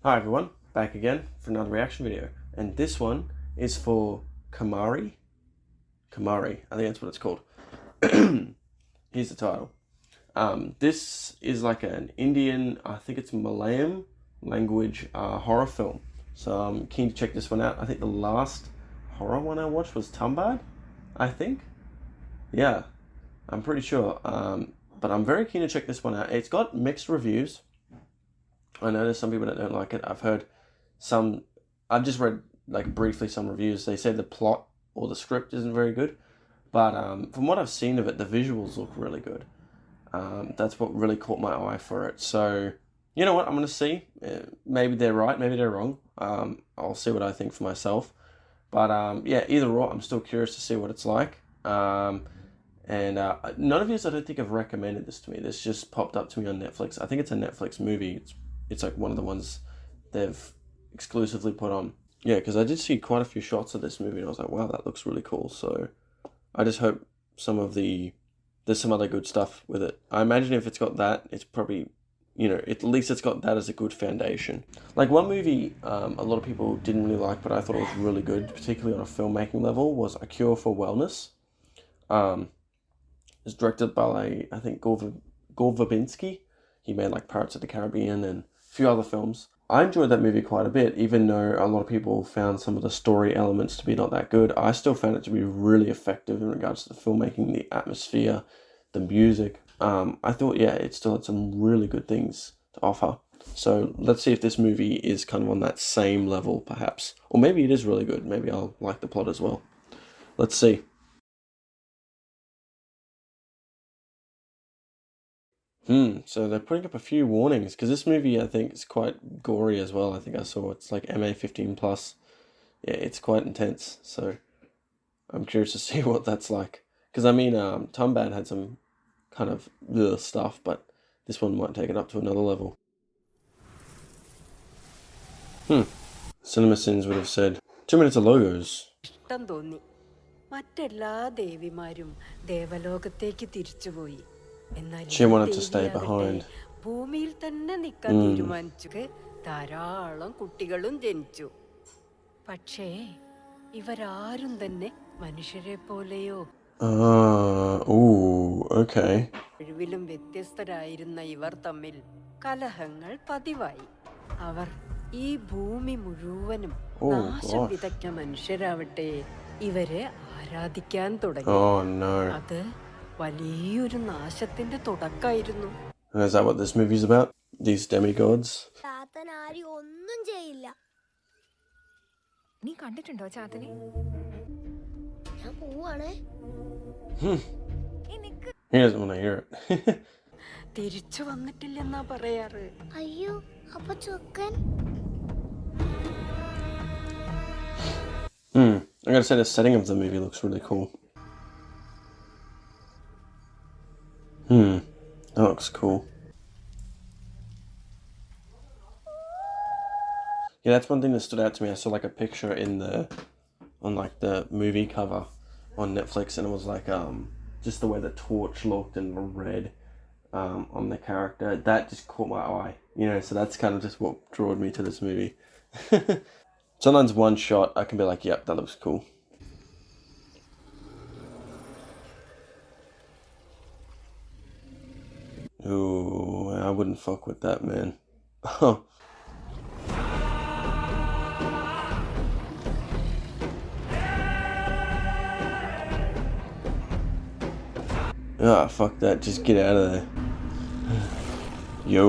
Hi everyone, back again for another reaction video, and this one is for Kumari. Kumari, I think that's what it's called. Here's the title. This is like an Indian, I think it's Malayalam language horror film. So I'm keen to check this one out. I think the last horror one I watched was Tumbad, I think. Yeah, I'm pretty sure. But I'm very keen to check this one out. It's got mixed reviews. I know there's some people that don't like it. I've just read like briefly some reviews. They say the plot or the script isn't very good. But from what I've seen of it, the visuals look really good. That's what really caught my eye for it. So, you know what, I'm going to see. Maybe they're right, maybe they're wrong. I'll see what I think for myself. But yeah, either or, I'm still curious to see what it's like. And none of you, I don't think, have recommended this to me. This just popped up to me on Netflix. I think it's a Netflix movie. It's like one of the ones they've exclusively put on. Yeah, because I did see quite a few shots of this movie, and I was like, wow, that looks really cool. So I just hope there's some other good stuff with it. I imagine if it's got that, it's probably, at least it's got that as a good foundation. Like one movie a lot of people didn't really like, but I thought it was really good, particularly on a filmmaking level, was A Cure for Wellness. It's directed by, I think, Gore Verbinski. He made like Pirates of the Caribbean and a few other films. I enjoyed that movie quite a bit, even though a lot of people found some of the story elements to be not that good. I still found it to be really effective in regards to the filmmaking, the atmosphere, the music. I thought, yeah, it still had some really good things to offer. So let's see if this movie is kind of on that same level, perhaps. Or maybe it is really good. Maybe I'll like the plot as well. Let's see. So they're putting up a few warnings, because this movie, I think, is quite gory as well. I think I saw it's like MA 15 plus. Yeah, it's quite intense, so I'm curious to see what that's like. Because I mean, Tumbad had some kind of stuff, but this one might take it up to another level. Cinema Sins would have said 2 minutes of logos. ഇഷ്ടം തോന്നി. മറ്റെല്ലാ ദേവിമാരും ദേവലോകത്തേക്ക് തിരിച്ചുപോയി. എന്നാൽ She wanted to stay behind. ഭൂമിയിൽ തന്നെ നിൽക്കാൻ തീരുമാനിച്ചു. ധാരാളം കുട്ടികളും ജനിച്ചു. പക്ഷേ ഇവരാരും തന്നെ മനുഷ്യരെ പോലെയോ okay. കഴിവിലും വ്യത്യസ്തരായിരുന്ന ഇവർ തമ്മിൽ കലഹങ്ങൾ പതിവായി. അവർ ഈ ഭൂമി മുഴുവനും നാശം വിതയ്ക്ക മനുഷ്യരാവട്ടെ ഇവരെ ആരാധിക്കാൻ തുടങ്ങി. അത് വലിയൊരു നാശത്തിന്റെ തുടക്കമായിരുന്നു. Is that what this movie's about? These demigods? Chathan ആരും ഒന്നും ചെയ്യില്ല. നീ കണ്ടിട്ടുണ്ടോ ചാത്തനെ? ഞാൻ പോവാണ്. He doesn't want to hear it. തിരിച്ചു വന്നിട്ടില്ലെന്നാ പറയാറ്. അയ്യോ, അപ്പൊ ചൊക്കൻ? I gotta say, the setting of the movie looks really cool. That looks cool. Yeah, that's one thing that stood out to me. I saw like a picture on like the movie cover on Netflix, and it was like just the way the torch looked and the red on the character. That just caught my eye, so that's kind of just what drew me to this movie. Sometimes one shot I can be like, yep, that looks cool. Ooh, I wouldn't fuck with that, man. Fuck that, just get out of there. Yo.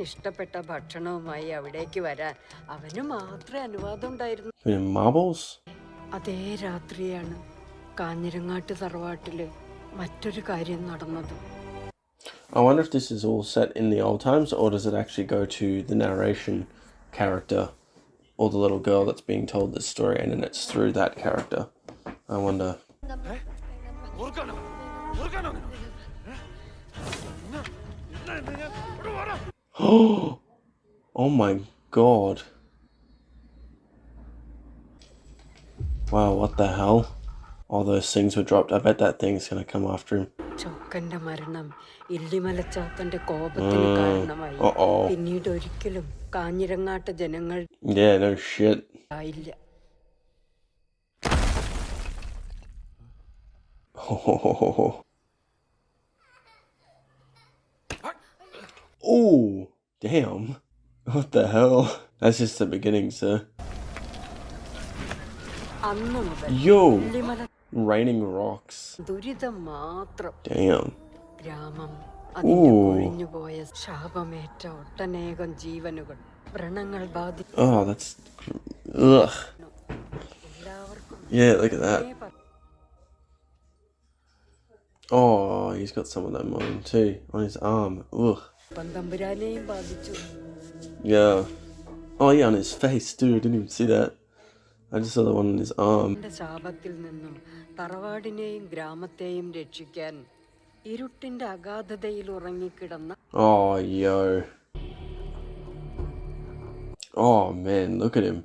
ഇഷ്ടപ്പെട്ട ഭക്ഷണവുമായി അവിടേക്ക് വരാൻ അവന് മാത്രമേ അനുവാദം ഉണ്ടായിരുന്നു. Marbles? അതേ രാത്രിയാണ് കാഞ്ഞിരങ്ങാട്ട് തറവാട്ടില് മറ്റൊരു കാര്യം നടന്നത്. I wonder if this is all set in the old times, or does it actually go to the narration character or the little girl that's being told this story, and then it's through that character. I wonder. Oh my god. Wow, what the hell? all those things were dropped. I bet that thing's gonna come after him. ചൊക്കന്റെ മരണം ഇല്ലിമലച്ചാത്തന്റെ കോപത്തിന് കാരണമായി. Uh-oh. പിന്നീട് ഒരിക്കലും കാഞ്ഞിരങ്ങാട്ട് ജനങ്ങൾ Yeah, no shit. ആയില്ല. Oh, damn. What the hell? That's just the beginning, sir. അന്നു മുതൽ Yo, Illimala raining rocks. ദുരിതം മാത്രം. Damn. ഗ്രാമം അതിന്റെ കൊഴിഞ്ഞുപോയ ശാപമേറ്റ ഒട്ടനേകം ജീവനുകൾ വ്രണങ്ങൾ ബാധിച്ചു. Oh, that's... Ugh. എല്ലാവർക്കും Yeah, look at that. Oh, he's got some of that on him too, on his arm. Ugh. പന്തമ്പുരാനെയും ബാധിച്ചു. Yeah. Oh, yeah, on his face too. I didn't even see that. I just saw the one on his arm. ശാപത്തിൽ നിന്നും തറവാടിനെയും ഗ്രാമത്തെയും രക്ഷിക്കാൻ ഇരുട്ടിന്റെ അഗാധതയിൽ ഉറങ്ങിക്കിടന്ന Oh, yo. Oh, man, look at him.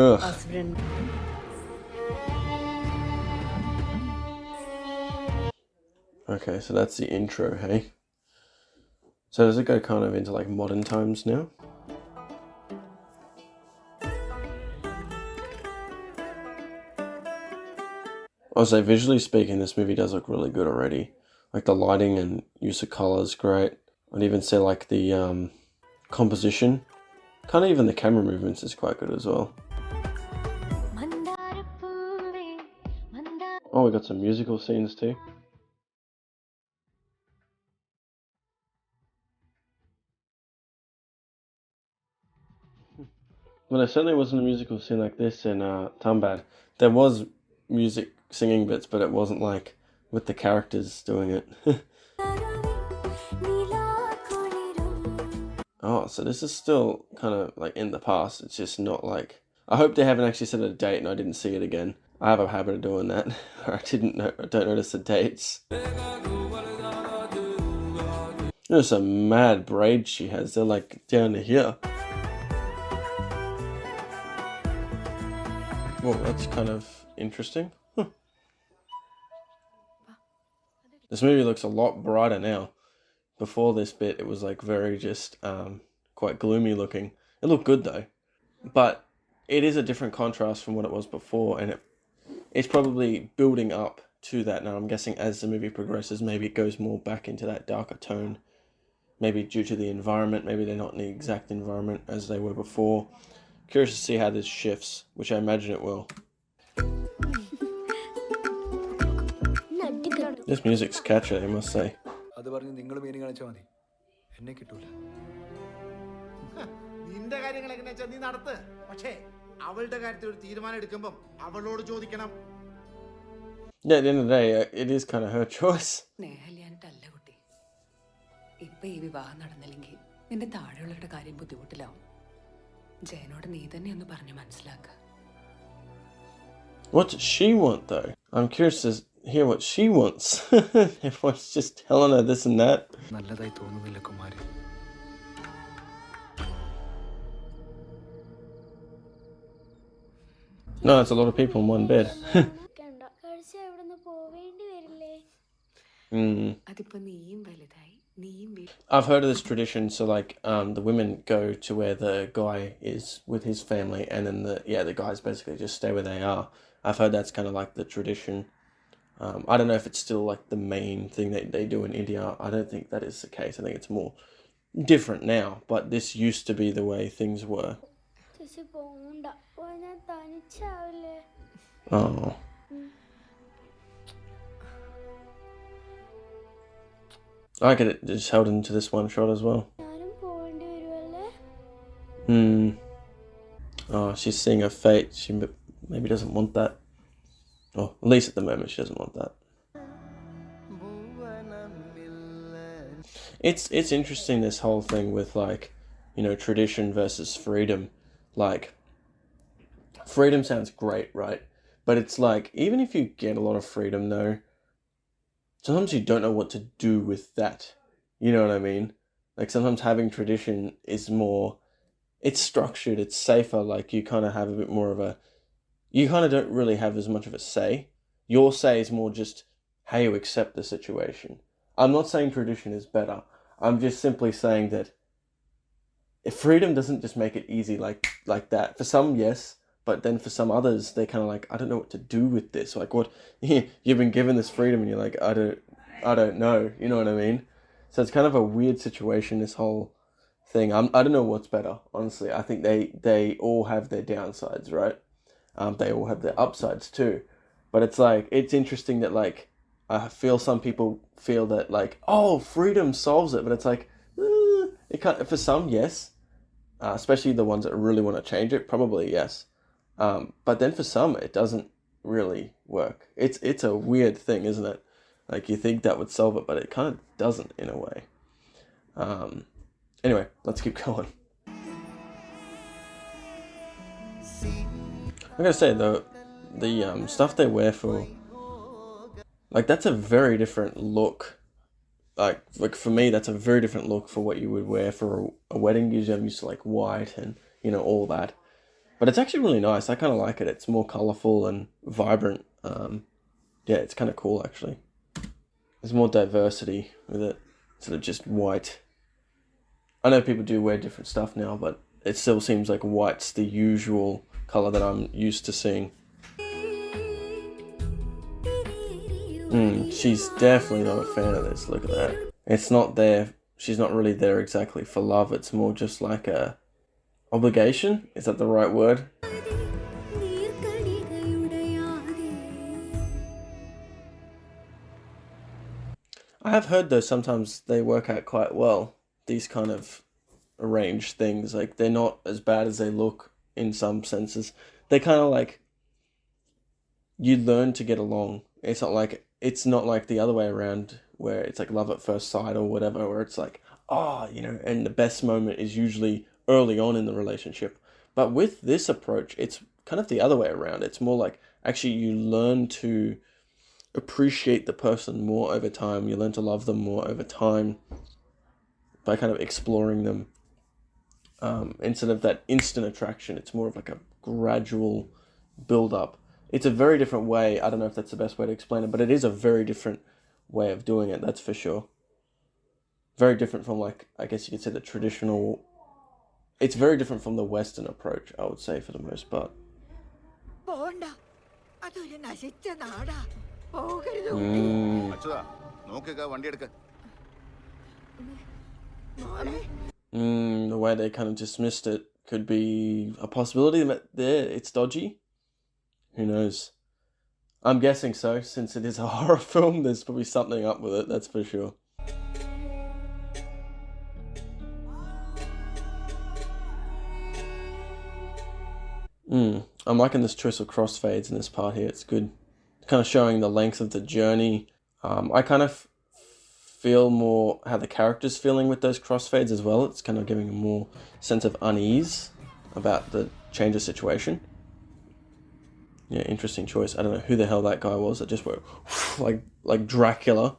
Ugh. Asuran Okay, so that's the intro, hey? So does it go kind of into like modern times now? I'll say visually speaking, this movie does look really good already. Like the lighting and use of color is great. I'd even say like the composition, kind of even the camera movements is quite good as well. Oh, we got some musical scenes too. Well, there certainly wasn't a musical scene like this in Tambad. There was music singing bits, but it wasn't like with the characters doing it. Oh, so this is still kind of like in the past. It's just not like... I hope they haven't actually set a date and I didn't see it again. I have a habit of doing that. I don't notice the dates. There's some mad braids she has. They're like down to here. Well, that's kind of interesting. Huh. This movie looks a lot brighter now. Before this bit, it was like very just quite gloomy looking. It looked good though, but it is a different contrast from what it was before, and it's probably building up to that now. I'm guessing as the movie progresses, maybe it goes more back into that darker tone. Maybe due to the environment, maybe they're not in the exact environment as they were before. Curious to see how this shifts, which I imagine it will. This music's catchy, I must say. അത് പറഞ്ഞ് നിങ്ങൾ meaning കാണിച്ചാൽ മതി, എന്നെ കിട്ടൂല. നിന്റെ കാര്യങ്ങൾ എങ്ങനെ വെച്ചാൽ നീ നടത്ത്. പക്ഷേ അവളുടെ കാര്യത്തിൽ ഒരു തീരുമാനം എടുക്കുമ്പോൾ അവളോട് ചോദിക്കണം. Yeah, at the end of the day, it is kind of her choice. സ്നേഹല്യാനിട്ടല്ല കുട്ടി. ഇപ്പൊ ഈ വിവാഹം നടന്നില്ലെങ്കിൽ നിന്റെ താഴെയുള്ളവരുടെ കാര്യം ബുദ്ധിമുട്ടിലാവും. ജയനോട് നീ തന്നെ ഒന്ന് പറഞ്ഞു മനസ്സിലാക്ക. What does she want though? I'm curious to hear what she wants. Everyone's just telling her this and that. നല്ലതായി തോന്നുന്നില്ല Kumari. No, it's a lot of people in one bed. അതിപ്പോ നീയും വലുതായി, നീയും I've heard of this tradition, so like the women go to where the guy is with his family, and then the guys basically just stay where they are. I've heard that's kind of like the tradition. I don't know if it's still like the main thing that they do in India. I don't think that is the case. I think it's more different now, but this used to be the way things were. Oh. I get it just held into this one shot as well. Oh, she's seeing her fate. She maybe doesn't want that. Or at least at the moment she doesn't want that. It's interesting, this whole thing with like, you know, tradition versus freedom. Like, freedom sounds great, right? But it's like, even if you get a lot of freedom though, sometimes you don't know what to do with that. You know what I mean? Like sometimes having tradition is more, it's structured, it's safer, like you kind of have a bit more of a, you kind of don't really have as much of a say. Your say is more just how you accept the situation. I'm not saying tradition is better. I'm just simply saying that freedom doesn't just make it easy like that. For some, yes, but then for some others, they're kind of like, I don't know what to do with this. Like, what you've been given this freedom, and you're like, I don't know. You know what I mean? So it's kind of a weird situation. This whole thing. I don't know what's better. Honestly, I think they all have their downsides, right? They all have their upsides too. But it's like, it's interesting that like I feel some people feel that like, oh, freedom solves it, but it's like it can't. For some, yes. Especially the ones that really want to change it, probably yes. But then for some, it doesn't really work. It's a weird thing, isn't it? Like, you think that would solve it, but it kind of doesn't in a way. Anyway, let's keep going. I gotta say though, the stuff they wear for, like, that's a very different look. Like for me, that's a very different look for what you would wear for a wedding. Usually I'm used to like white and, you know, all that. But it's actually really nice. I kind of like it. It's more colourful and vibrant. Yeah, it's kind of cool actually. There's more diversity with it instead of just white. I know people do wear different stuff now, but it still seems like white's the usual colour that I'm used to seeing. She's definitely not a fan of this. Look at that. It's not there. She's not really there exactly for love. It's more just like a obligation. Is that the right word? I have heard though sometimes they work out quite well. These kind of arranged things, like they're not as bad as they look in some senses. They kind of like, you learn to get along. It's not like the other way around where it's like love at first sight or whatever, where it's like, oh, you know, and the best moment is usually early on in the relationship. But with this approach, it's kind of the other way around. It's more like, actually you learn to appreciate the person more over time. You learn to love them more over time by kind of exploring them. Instead of that instant attraction, it's more of like a gradual build up. It's a very different way. I don't know if that's the best way to explain it, but it is a very different way of doing it, that's for sure. Very different from, like, I guess you could say the traditional. It's very different from the Western approach, I would say, for the most part. The way they kind of dismissed it could be a possibility that it's dodgy. Who knows? I'm guessing so, since it is a horror film. There's probably something up with it, that's for sure. I'm liking this choice of crossfades in this part here. It's good. It's kind of showing the length of the journey. I kind of feel more how the character's feeling with those crossfades as well. It's kind of giving a more sense of unease about the change of situation. Yeah, interesting choice. I don't know who the hell that guy was that just went like Dracula.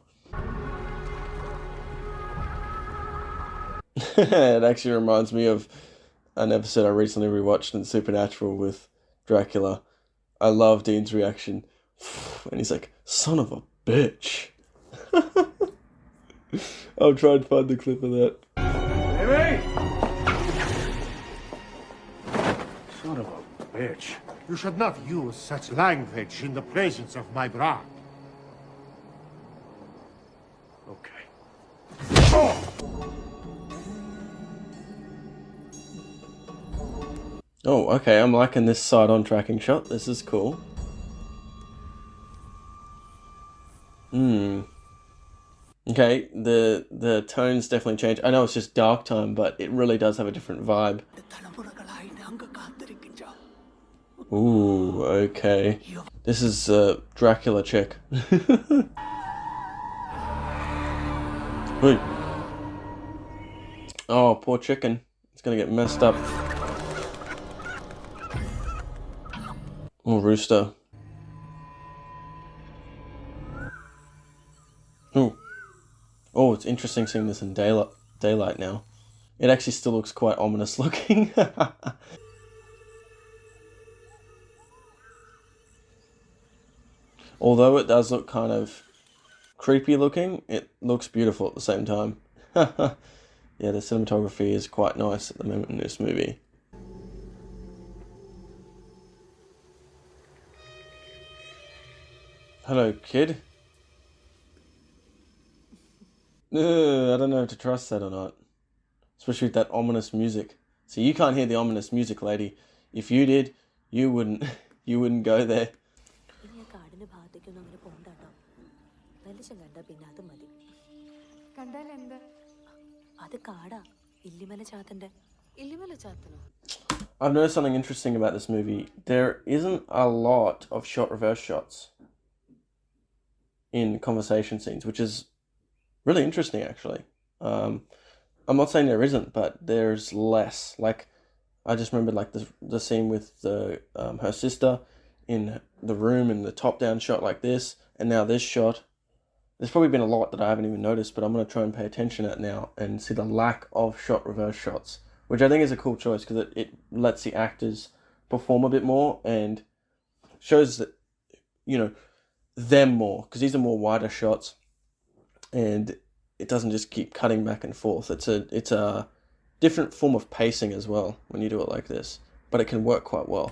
It actually reminds me of an episode I recently rewatched in Supernatural with Dracula. I love Dean's reaction. And he's like, son of a bitch. I'll try and find the clip of that. Amy! Son of a bitch. You should not use such language in the presence of my bride. Okay. Oh, okay, I'm liking this side-on tracking shot. This is cool. Okay, the tones definitely change. I know it's just dark time, but it really does have a different vibe. Ooh, okay. This is Dracula chick. Wait. Oh, poor chicken. It's gonna get messed up. Oh, rooster. Ooh. Oh, it's interesting seeing this in daylight now. It actually still looks quite ominous looking. Although it does look kind of creepy looking, it looks beautiful at the same time. Yeah, the cinematography is quite nice at the moment in this movie. Hello, kid. I don't know if to trust that or not. Especially with that ominous music. See, you can't hear the ominous music, lady. If you did, you wouldn't you wouldn't go there. കണ്ടാൽ എന്താ? അത് കാടാ, Illimala ചാത്തന്റെ. Illimala ചാത്തനോ? I've noticed something interesting about this movie. There isn't a lot of shot reverse shots in conversation scenes, which is really interesting, actually. I'm not saying there isn't, but there's less. Like, I just remembered like the scene with her sister in the room in the top-down shot like this, and now this shot. There's probably been a lot that I haven't even noticed, but I'm going to try and pay attention at now and see the lack of shot reverse shots, which I think is a cool choice because it lets the actors perform a bit more and shows that, you know, them more, because these are more wider shots and it doesn't just keep cutting back and forth. It's a different form of pacing as well when you do it like this, but it can work quite well.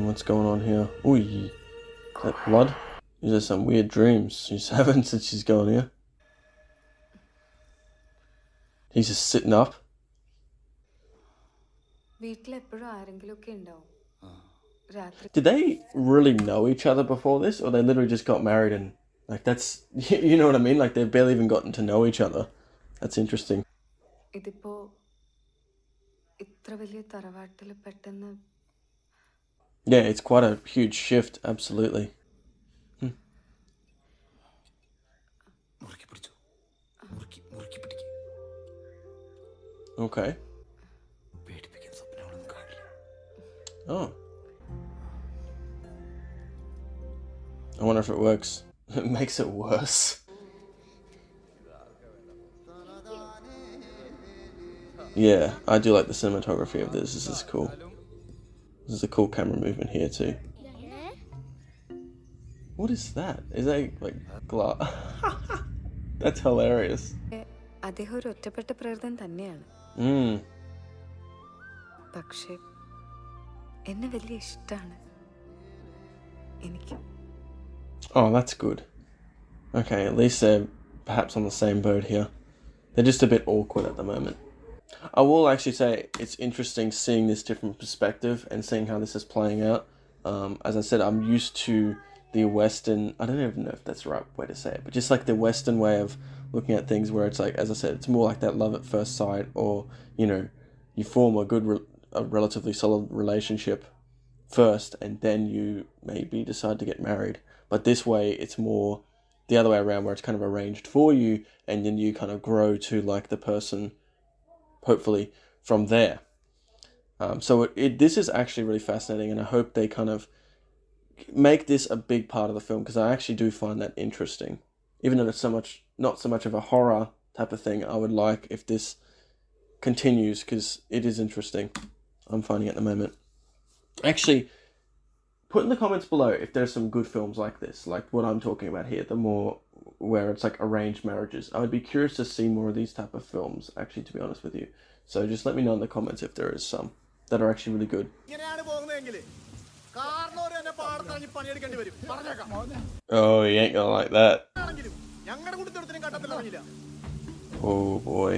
What's going on here? Ooh, is that blood? These are some weird dreams she's having since she's gone here. He's just sitting up. വീട്ടിലെപ്പോഴും ആരെങ്കിലുമൊക്കെ ഉണ്ടാവും. രാത്രി Did they really know each other before this, or they literally just got married and like that's you know what I mean? Like they've barely even gotten to know each other. That's interesting. ഇതിപ്പോ ഇത്ര വലിയ തറവാട്ടിൽ പെട്ടെന്ന് Yeah, it's quite a huge shift. Absolutely. Okay. Oh. I wonder if it works. It makes it worse. Yeah, I do like the cinematography of this. This is cool. This is a cool camera movement here too. What is that? Is that like glass? That's hilarious. അദ്ദേഹം ഒരു ഒറ്റപ്പെട്ട പ്രകൃതം തന്നെയാണ്. പക്ഷെ എന്നെ വലിയ ഇഷ്ടമാണ് എനിക്ക്. Oh, that's good. Okay, at least they're perhaps on the same boat here. They're just a bit awkward at the moment. I will actually say it's interesting seeing this different perspective and seeing how this is playing out. As I said, I'm used to the Western, I don't even know if that's the right way to say it, but just like the Western way of looking at things where it's like, as I said, it's more like that love at first sight, or, you know, you form a relatively solid relationship first and then you maybe decide to get married. But this way it's more the other way around where it's kind of arranged for you and then you kind of grow to like the person hopefully from there. So this is actually really fascinating, and I hope they kind of make this a big part of the film, because I actually do find that interesting. Even though it's not so much of a horror type of thing, I would like if this continues, because it is interesting. I'm finding it at the moment. Actually, put in the comments below if there's some good films like this, like what I'm talking about here, the more where it's like arranged marriages. I would be curious to see more of these type of films, actually, to be honest with you. So just let me know in the comments if there is some that are actually really good. Oh, you ain't gonna like that. Oh boy.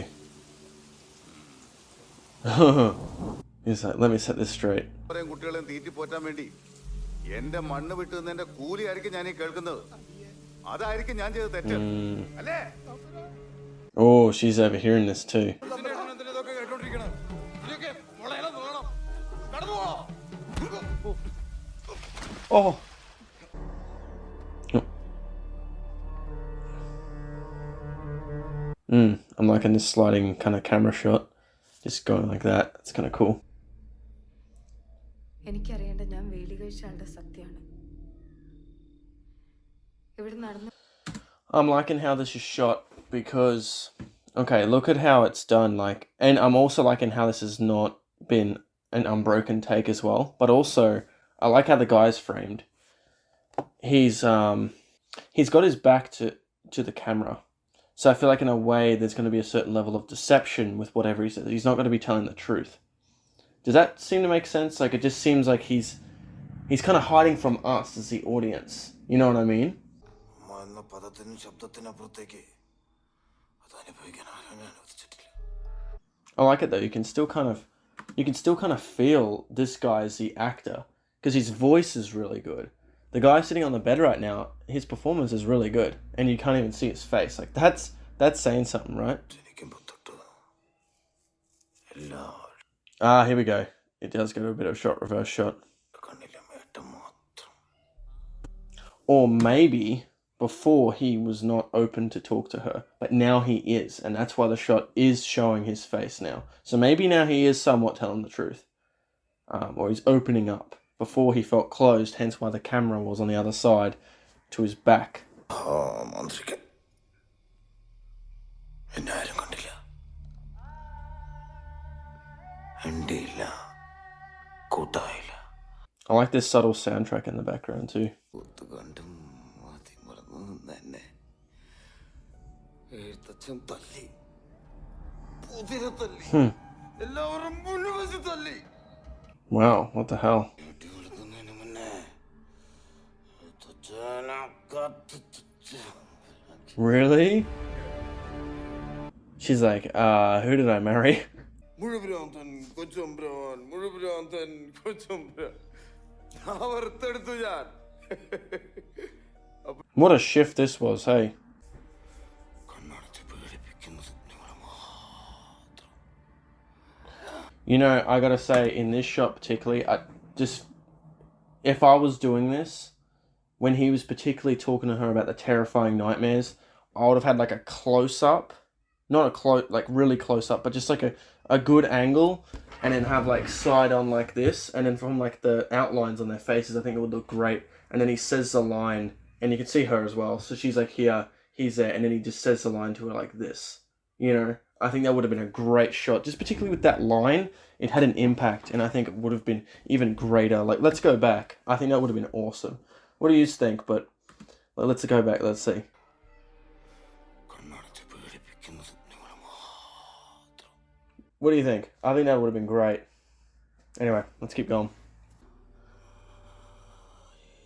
He's like, let me set this straight. എന്റെ മണ്ണ് വിട്ടുന്നതിന്റെ കൂലി ആയിരിക്കും ഞാൻ ഈ കേൾക്കുന്നത്. അതായിരിക്കും ഞാൻ ചെയ്ത തെറ്റ് അല്ലേ? Oh, she's overhearing this too. Oh. I'm liking this sliding kind of camera shot. Just going like that. It's kind of cool. എനിക്കറിയേണ്ട ഞാൻ വേലി കഴിച്ച ആളുടെ സത്യമാണ്. ഇവിടെ നടന്ന I'm liking how this is shot because, okay, look at how it's done. Like, and I'm also liking how this has not been an unbroken take as well. But also, I like how the guy's framed. He's got his back to the camera. So I feel like in a way there's going to be a certain level of deception with whatever he says. He's not going to be telling the truth. Does that seem to make sense? Like, it just seems like he's kind of hiding from us as the audience. You know what I mean? I like it though. You can still kind of feel this guy as the actor because his voice is really good. The guy sitting on the bed right now, his performance is really good, and you can't even see his face. Like that's saying something, right? Ah, here we go. It does go to a bit of shot, reverse shot. Or maybe before he was not open to talk to her, but now he is, and that's why the shot is showing his face now. So maybe now he is somewhat telling the truth, or he's opening up. Before he felt closed, hence why the camera was on the other side to his back. I like this subtle soundtrack in the background too. Wow, what the hell? Really? She's like, who did I marry? What a shift this was, hey? You know, I gotta say, in this shot particularly, if I was doing this, when he was particularly talking to her about the terrifying nightmares, I would have had like a close-up, not a close, like really close-up, but just like a good angle, and then have like side on like this, and then from like the outlines on their faces, I think it would look great. And then he says the line, and you can see her as well, so she's like here, he's there, and then he just says the line to her like this, you know? I think that would have been a great shot, just particularly with that line. It had an impact, and I think it would have been even greater. Like, let's go back. I think that would have been awesome. What do you think? But let's go back. Let's see. What do you think? I think that would have been great. Anyway, let's keep going.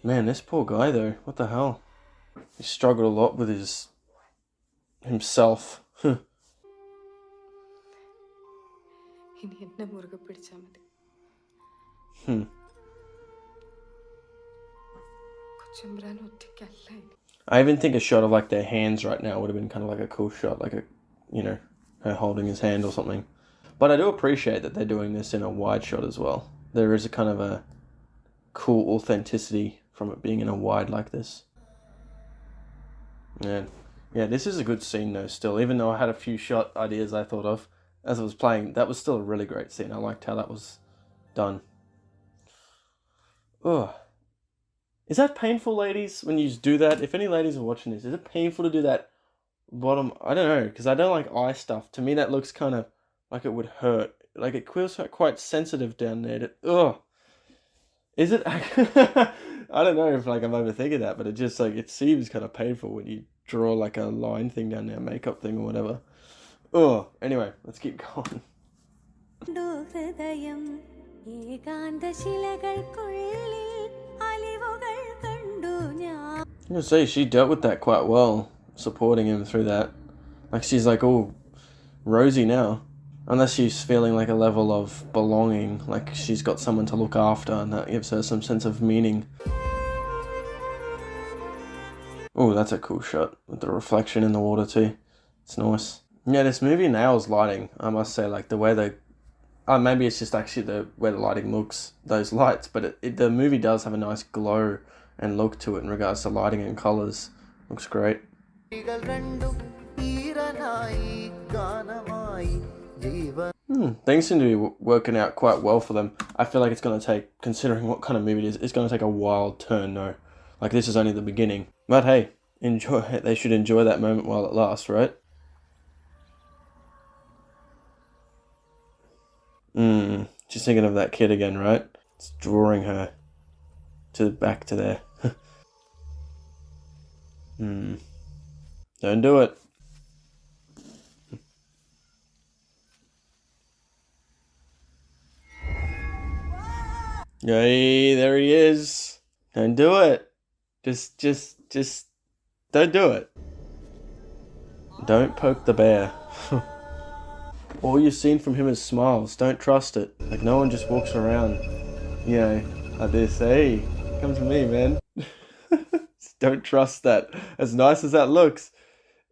Man, this poor guy though. What the hell? He struggled a lot with himself. ഇനി എന്നെ മുറുകെ പിടിച്ചാൽ മതി. കൊച്ചമ്പുരാൻ ഒറ്റയ്ക്കല്ല ഇനി. I even think a shot of like their hands right now would have been kind of like a cool shot, like her holding his hand or something. But I do appreciate that they're doing this in a wide shot as well. There is a kind of a cool authenticity from it being in a wide like this. And yeah, this is a good scene though still, even though I had a few shot ideas I thought of as I was playing. That was still a really great scene. I liked how that was done. Ugh. Is that painful, ladies, when you do that? If any ladies are watching this, is it painful to do that bottom? I don't know, because I don't like eye stuff. To me, that looks kind of like it would hurt. Like, it feels quite sensitive down there. Ugh. Is it? I don't know if like I'm overthinking that, but it just like, it seems kind of painful when you draw like a line thing down there, makeup thing or whatever. Oh, anyway, let's keep going. I'm gonna say she dealt with that quite well, supporting him through that. Like, she's like all rosy now. Unless she's feeling like a level of belonging, like she's got someone to look after, and that gives her some sense of meaning. Oh, that's a cool shot with the reflection in the water too. It's nice. Yeah, this movie nails lighting, I must say. Like the way they... maybe it's just actually the way the lighting looks, those lights, but the movie does have a nice glow and look to it in regards to lighting and colours. Looks great. Things seem to be working out quite well for them. I feel like it's going to take, considering what kind of movie it is, it's going to take a wild turn though. Like, this is only the beginning. But hey, enjoy. They should enjoy that moment while it lasts, right? She's thinking of that kid again, right? It's drawing her. back to there. Don't do it. Yay, there he is. Don't do it. Just don't do it. Don't poke the bear. All you've seen from him is smiles. Don't trust it. Like, no one just walks around, you know, like this. Hey, come to me, man. Don't trust that. As nice as that looks,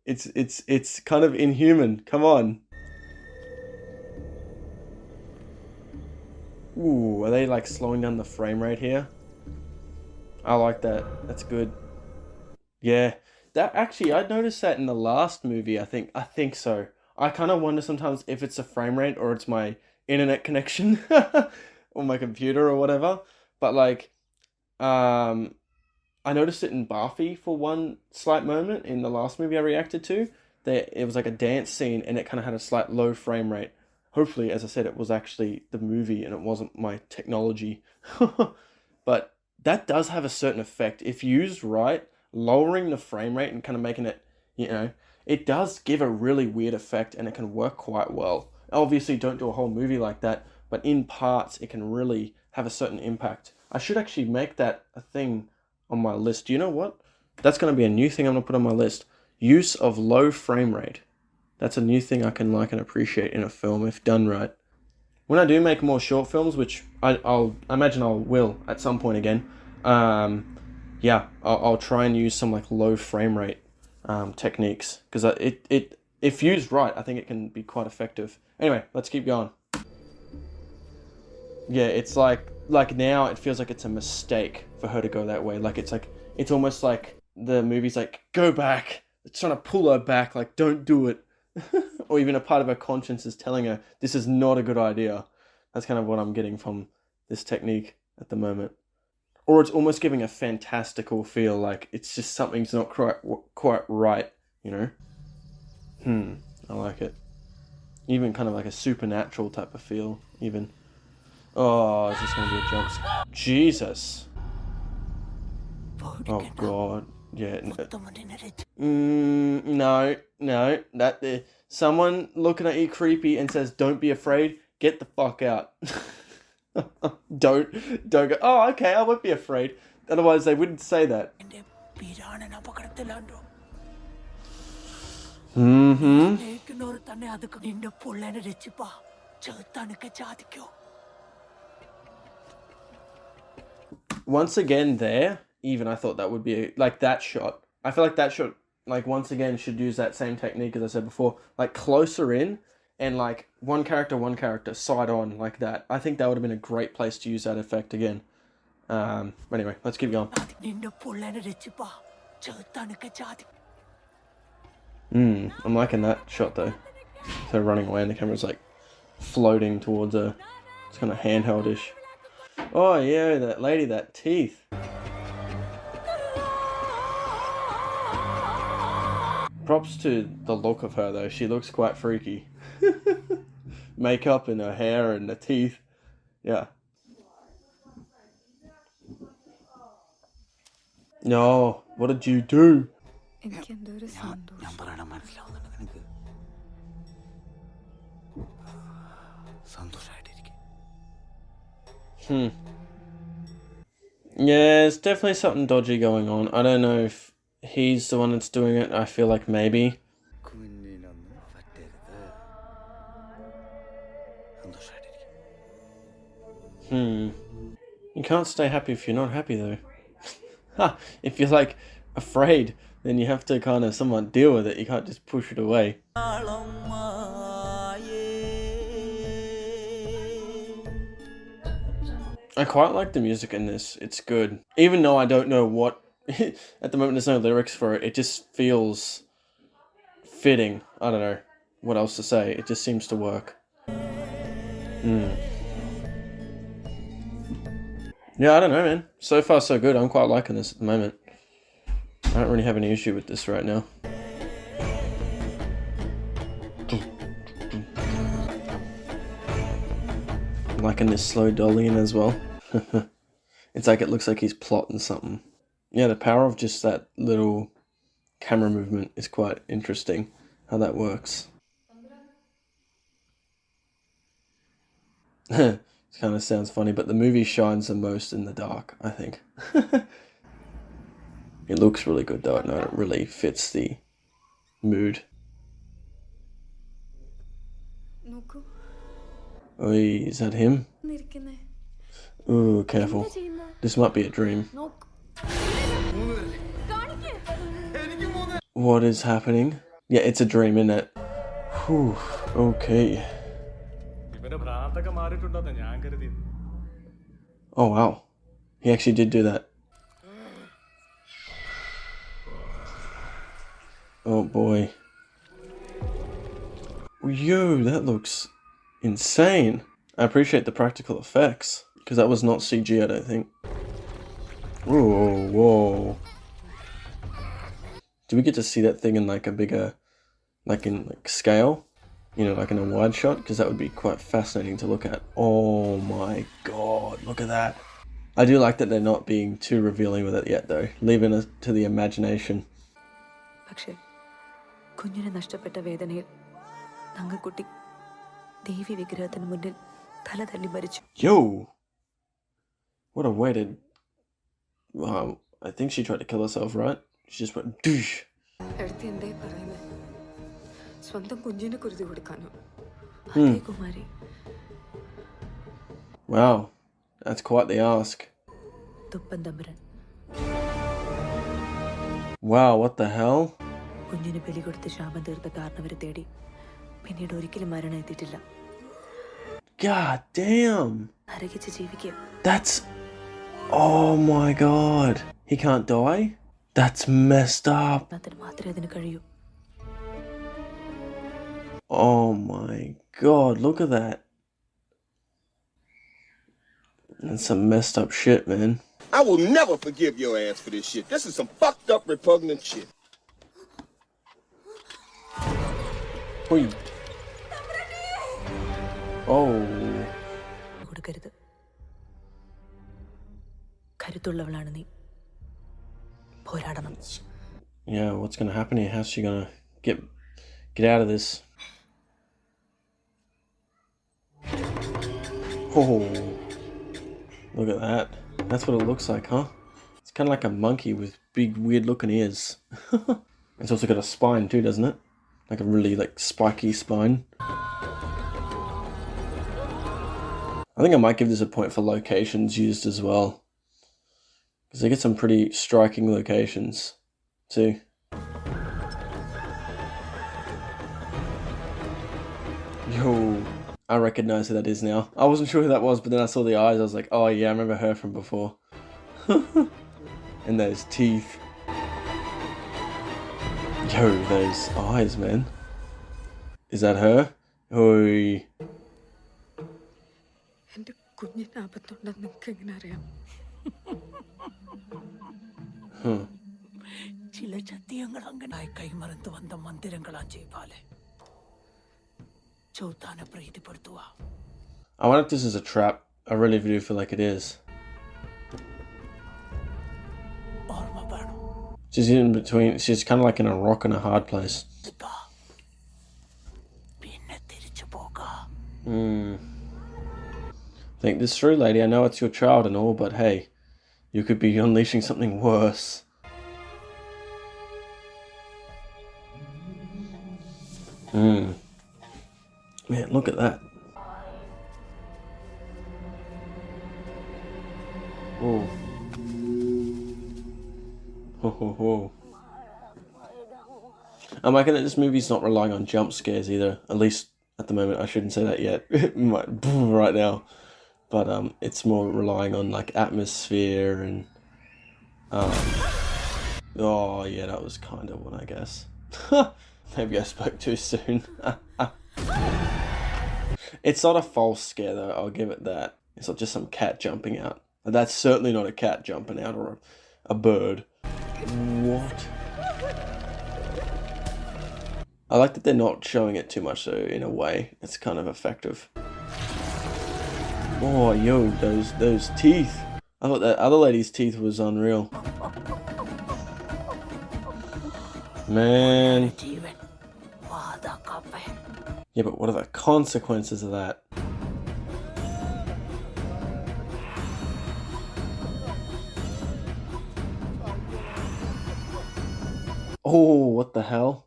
it's kind of inhuman. Come on. Ooh, are they like slowing down the frame rate here? I like that. That's good. Yeah, that actually, I noticed that in the last movie. I think so. I kind of wonder sometimes if it's a frame rate or it's my internet connection or my computer or whatever. But like, I noticed it in Buffy for one slight moment in the last movie I reacted to. It was like a dance scene and it kind of had a slight low frame rate. Hopefully, as I said, it was actually the movie and it wasn't my technology. But that does have a certain effect. If used right, lowering the frame rate and kind of making it, you know, it does give a really weird effect and it can work quite well. Obviously, don't do a whole movie like that, but in parts, it can really have a certain impact. I should actually make that a thing on my list. Do you know what? That's going to be a new thing I'm going to put on my list. Use of low frame rate. That's a new thing I can like and appreciate in a film if done right. When I do make more short films, which I imagine I will at some point again, yeah, I'll try and use some like low frame rate techniques, because it if used right, I think it can be quite effective. Anyway, let's keep going. Yeah, it's like now it feels like it's a mistake for her to go that way. Like it's almost like the movie's like, go back. It's trying to pull her back, like, don't do it. Or even a part of her conscience is telling her this is not a good idea. That's kind of what I'm getting from this technique at the moment. Or it's almost giving a fantastical feel, like it's just something's not quite right, you know? I like it. Even kind of like a supernatural type of feel, even. Oh, is this going to be a jump scare? Jesus. Oh, God. Yeah. No. That someone looking at you creepy and says, "Don't be afraid." Get the fuck out. Don't go. Oh, okay, I won't be afraid. Otherwise, they wouldn't say that. Once again, even I thought that would be like that shot. I feel like that shot, like, once again, should use that same technique as I said before, like closer in and like one character side on like that. I think that would have been a great place to use that effect again. But anyway, let's keep going. I'm liking that shot though. So running away and the camera's like floating towards her. It's kind of handheld-ish. Oh yeah, that lady, that teeth. Props to the look of her though, she looks quite freaky. Makeup and her hair and the teeth. Yeah. No, what did you do? എനിക്കെന്തോ ഒരു സന്തോഷം. Yeah, it's definitely something dodgy going on. I don't know if he's the one that's doing it. I feel like maybe. You can't stay happy if you're not happy though. If you're like afraid, then you have to kind of somewhat deal with it. You can't just push it away. I quite like the music in this. It's good. Even though I don't know what... at the moment there's no lyrics for it. It just feels fitting. I don't know what else to say. It just seems to work. Yeah, I don't know, man. So far, so good. I'm quite liking this at the moment. I don't really have any issue with this right now. I'm liking this slow dolly in as well. It's like it looks like he's plotting something. Yeah, the power of just that little camera movement is quite interesting, how that works. It kind of sounds funny, but the movie shines the most in the dark, I think. It looks really good though, and it really fits the mood. നോക്കൂ Oi, is that him? ഒന്നിരിക്കുന്നേ Ooh, careful. This might be a dream. നോക്കൂ What is happening? Yeah, it's a dream, isn't it? Whew, okay. Oh wow. He actually did do that. Oh boy. Yo, that looks insane. I appreciate the practical effects, because that was not CG, I don't think. Whoa, whoa. Do we get to see that thing in like a bigger, like in like scale? You know, like in a wide shot? Because that would be quite fascinating to look at. Oh my god, look at that. I do like that they're not being too revealing with it yet though, leaving it to the imagination. പക്ഷേ കുഞ്ഞിനെ നഷ്ടപ്പെട്ട വേദനയിൽ തങ്കക്കുട്ടി ദേവി വിഗ്രഹത്തിന് മുന്നിൽ തല തല്ലി മരിച്ചു. Yo! What a way to... I think she tried to kill herself, right? She just went douche. എടുത്ത് എന്തേ പറയുന്നേ സ്വന്തം കുഞ്ഞിനെ കുരുതി കൊടുക്കാനോ അതേ Kumari. Wow, that's quite the ask. Thuppan Thampuran Wow, what the hell? കുഞ്ഞിന് ബലി കൊടുത്ത് ശാപം തീർത്ത കാരണവരെ തേടി പിന്നീട് ഒരിക്കലും മരണം എത്തിയിട്ടില്ല. God damn! നരകിച്ച് ജീവിക്കുക. That's... Oh my god. He can't die? That's messed up. അതിന് മാത്രമേ അതിന് കഴിയൂ. Oh my god, look at that. That's some messed up shit, man. I will never forgive your ass for this shit. This is some fucked up, repugnant shit. Oi. Oh. കൊടുക്കരുത്. കരുത്തുള്ളവളാണ് നീ. പോരാടണം. Yeah, what's gonna happen here? How's she gonna get out of this? Oh, look at that. That's what it looks like, huh? It's kind of like a monkey with big, weird-looking ears. It's also got a spine too, doesn't it? Like a really, like, spiky spine. I think I might give this a point for locations used as well. Because they get some pretty striking locations, too. Yo, I recognize who that is now. I wasn't sure who that was, but then I saw the eyes. I was like, oh yeah, I remember her from before. And those teeth. Yo, those eyes, man. Is that her? Oi. എൻ്റെ കുഞ്ഞിന് ആപത്തുണ്ടെന്ന് നിങ്ങൾക്ക് എങ്ങനെ അറിയാം? ചില സത്യങ്ങൾ അങ്ങനായി കൈമറന്നു വന്ന മന്ദിരങ്ങളാ ചെയ്വാലെ ചൗത്താനെ പ്രീതിപ്പെടുത്തുക. I wonder if this is a trap. I really do feel like it is. ഓർമ്മ വേണം. She's in between. She's kind of like in a rock and a hard place. പിന്നെ തിരിച്ചു പോക. Think this through, lady. I know it's your child and all, but hey, you could be unleashing something worse. Man, look at that. Oh. Ho ho ho. I'm liking that this movie's not relying on jump scares either. At least at the moment, I shouldn't say that yet. Right now. But it's more relying on like atmosphere and oh yeah, that was kind of one, I guess. Maybe I spoke too soon. It's not a false scare though, I'll give it that. It's not just some cat jumping out. That's certainly not a cat jumping out or a bird. What? I like that they're not showing it too much though, in a way. It's kind of effective. Oh, yo, those teeth. I thought that other lady's teeth was unreal. Man. Yeah, but what are the consequences of that? Oh, what the hell?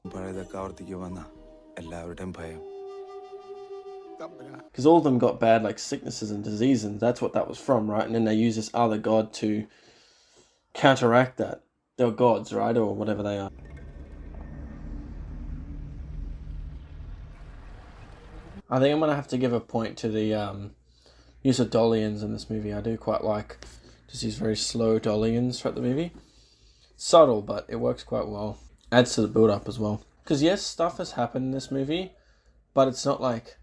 Because all of them got bad, like, sicknesses and diseases, and that's what that was from, right? And then they use this other god to counteract that. They're gods, right? Or whatever they are. I think I'm going to have to give a point to the use of dolly-ins in this movie. I do quite like just these very slow dolly-ins throughout the movie. Subtle, but it works quite well. Adds to the build-up as well. Because yes, stuff has happened in this movie, but it's not like,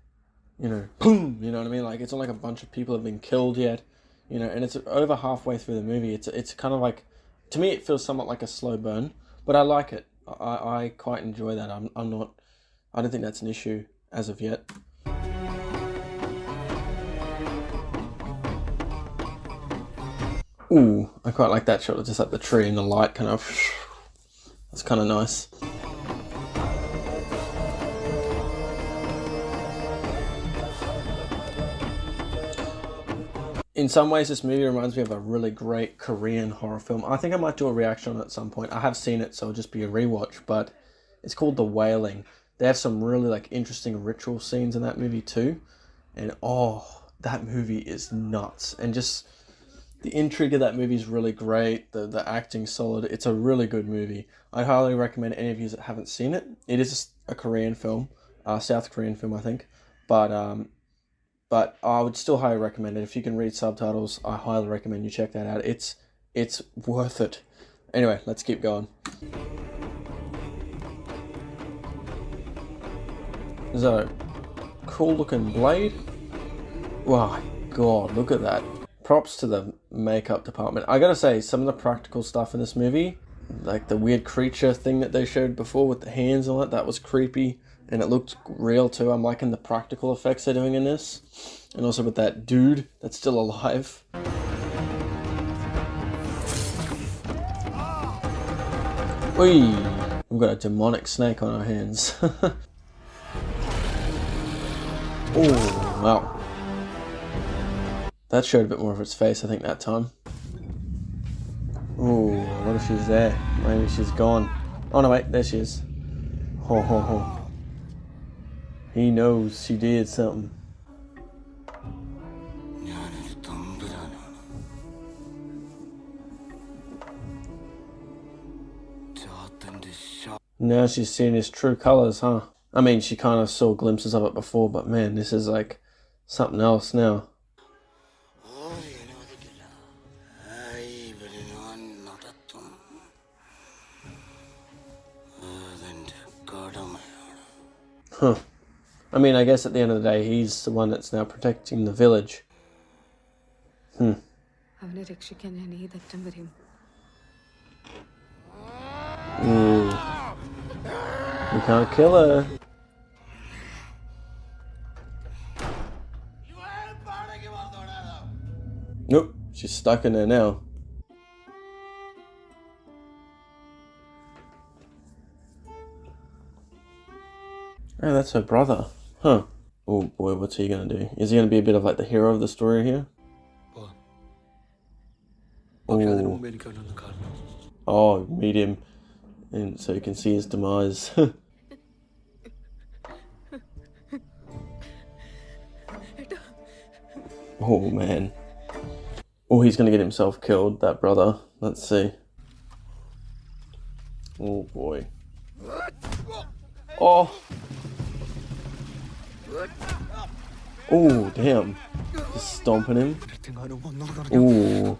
you know, boom, you know what I mean? Like, it's not like a bunch of people have been killed yet, you know, and it's over halfway through the movie. It's kind of like, to me, it feels somewhat like a slow burn, but I like it. I quite enjoy that. I don't think that's an issue as of yet. Ooh, I quite like that shot of just like the tree and the light kind of, that's kind of nice. In some ways, this movie reminds me of a really great Korean horror film. I think I might do a reaction on it at some point. I have seen it, so it'll just be a rewatch, but it's called The Wailing. They have some really like interesting ritual scenes in that movie too. And oh, that movie is nuts. And just the intrigue of that movie is really great. The acting's solid. It's a really good movie. I highly recommend any of you that haven't seen it. It is a Korean film, South Korean film, I think. But I would still highly recommend it. If you can read subtitles, I highly recommend you check that out. It's worth it. Anyway, let's keep going. Is that a cool looking blade? Wow, my god, look at that. Props to the makeup department. I gotta say, some of the practical stuff in this movie, like the weird creature thing that they showed before with the hands on it, that was creepy. And it looked real too. I'm liking the practical effects they're doing in this. And also with that dude that's still alive. Oi! We've got a demonic snake on our hands. Oh, wow. That showed a bit more of its face, I think, that time. Oh, what if she's there? Maybe she's gone. Oh no, wait, there she is. Ho ho ho. He knows she did something. Now she's seeing his true colors, huh? I mean, she kind of saw glimpses of it before, but man, this is like something else now. Huh. I mean, I guess at the end of the day, he's the one that's now protecting the village. അവനെ രക്ഷിക്കാൻ ഞാൻ ഏതറ്റം വരെയും. We can't kill her. Nope, she's stuck in there now. Oh, that's her brother. Huh. Oh boy, what's he gonna do? Is he gonna be a bit of like the hero of the story here? Oh, meet him. And so you can see his demise. Oh man. Oh, he's gonna get himself killed, that brother. Let's see. Oh boy. Oh! Oh, damn. Just stomping him. Ooh.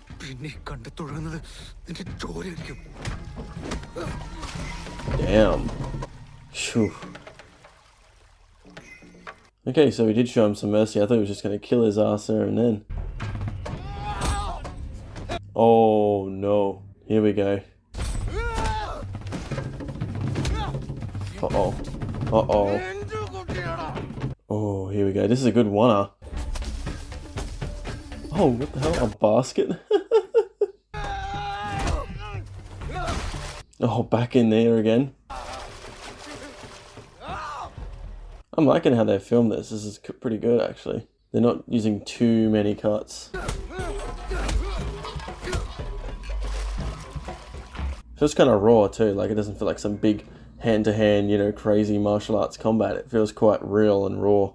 Damn. Phew. Okay, so we did show him some mercy. I thought he was just going to kill his ass there and then. Oh no. Here we go. Uh-oh. Uh-oh. Oh, here we go. This is a good one-er. Oh, what the hell? A basket? Oh, back in there again. I'm liking how they filmed this. This is pretty good, actually. They're not using too many cuts. Feels kind of raw too, like it doesn't feel like some big hand-to-hand, you know, crazy martial arts combat. It feels quite real and raw.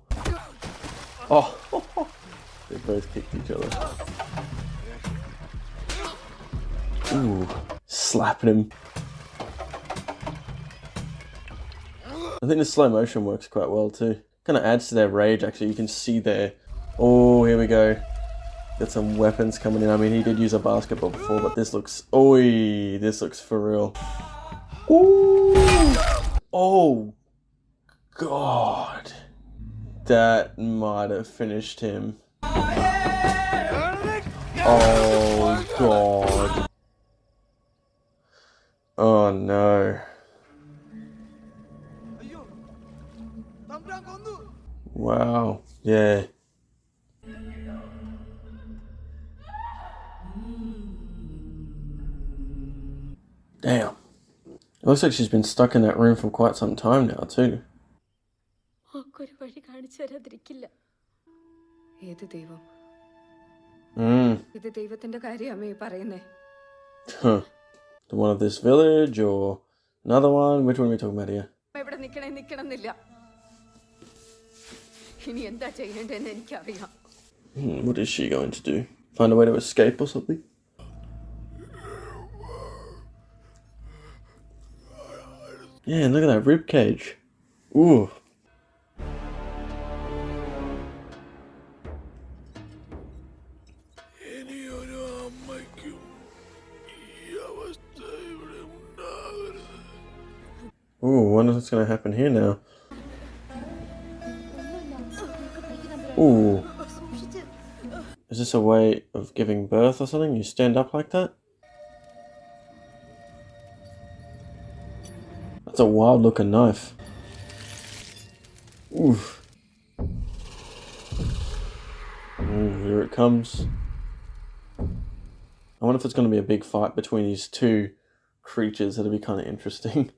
Oh, they both kicked each other. Ooh, slapping him. I think the slow motion works quite well too. Kind of adds to their rage, actually. You can see there. Oh, here we go. Got some weapons coming in. I mean, he did use a basketball before, but this looks... Oi, this looks for real. Ooh. Oh, God. That might have finished him. Oh, God. Oh, no. Wow. Yeah. Damn. It looks like she's been stuck in that room for quite some time now, too. ഏത് ദൈവം? Hmm. ഇത് ദൈവത്തിന്റെ കാര്യമേ പറയുന്നേ. Huh. The one of this village or another one? Which one are we talking about here? ഇവിടെ നിക്കണമെന്നില്ല. ഇനി എന്താ ചെയ്യേണ്ടതെന്ന് എനിക്കറിയാം. What is she going to do? Find a way to escape or something? Yeah, look at that rib cage. Ooh. Ooh, wonder what's going to happen here now. Ooh. Is this a way of giving birth or something? You stand up like that? That's a wild looking knife. Oof. Ooh, here it comes. I wonder if it's going to be a big fight between these two creatures. That'll be kind of interesting.